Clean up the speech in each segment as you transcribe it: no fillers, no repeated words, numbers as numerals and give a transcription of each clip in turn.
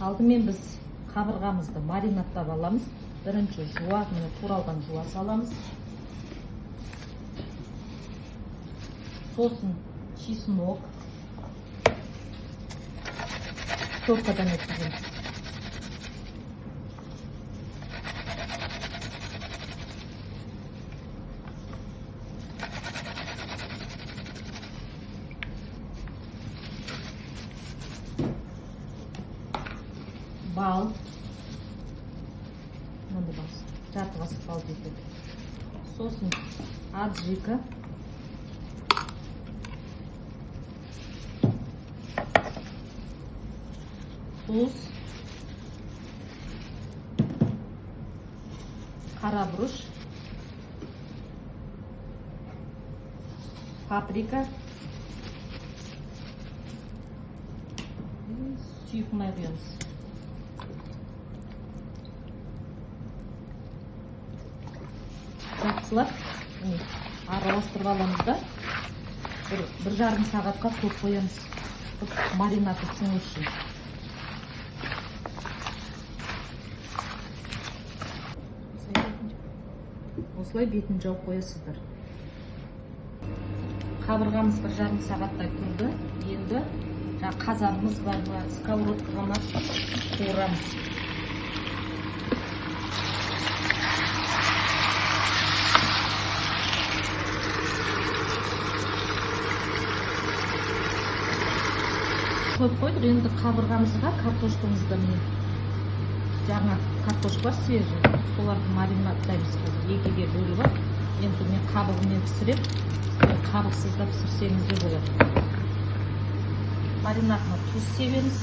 Алдымен біз қабырғамызды маринадтап аламыз. Бірінші жуа, туралдан жуа саламыз. Сосын чеснок. Тоқадан өткіземіз. Бал. Мынандай бас. Жарты қасық бал дейді. Сосын аджика. Тұз. Қара бұрыш. Паприка. Сүйік май құямыз. Жақсылап араластырып аламыз да бір жарым сағатқа көп қоямыз. Маринад сіңу үшін. Осылай бетін жауып қоясыздар. Қабырғамыз бір жарым сағаттай тұрды. Енді қазанымыз бар ма, сковородкаға ма қуырамыз. Көп қойдық, енді қабырғамызға картошкамызды жаңа картошка свежий, соларды маринадтаймыз. Екіге бөліп алып, енді мен қабығымен пісіріп, қабықсыз да пісірсеңіз де болады. Маринадына тұз себеміз.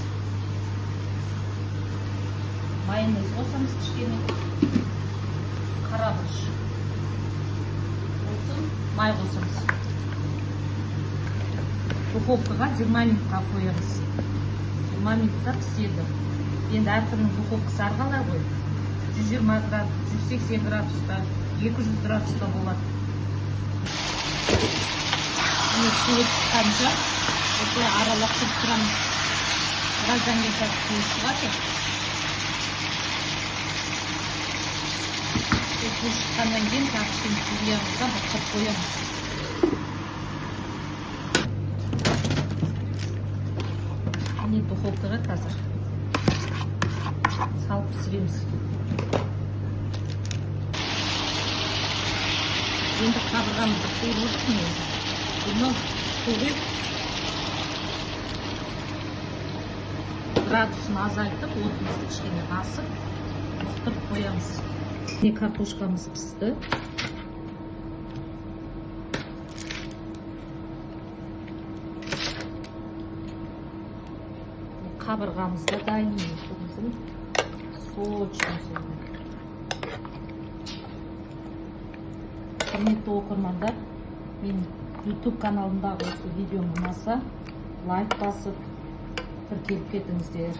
Майонез қосамыз кішкене. Қара бұрыш. Сосын май қосамыз. Духовкаға 20 минутқа қоямыз. 20 минутта піседі. Енді әркімнің духовкасы әрқалай ғой. 120 градус, 180 градуста, 200 градуста болады. Суы шыққанша осылай аралап тұрып тұрамыз. Біраздан кейін суы шығады. Суы шыққаннан кейін кішкене сулиямызға бұрқап қоямыз. Міне духовкаға қазір салып пісіреміз. Енді қабырғамызды қуырып жүрміз. Бұны қуырып градусын азайтып, отымызды кішкене басып, бұқтырып қоямыз. Міне картошкамыз пісті. Қабырғамызда дайын. Сочный. Құрметті оқырмандар, мен YouTube каналымдағы осы видеом ұнаса, лайк басып, тіркеліп кетіңіздер.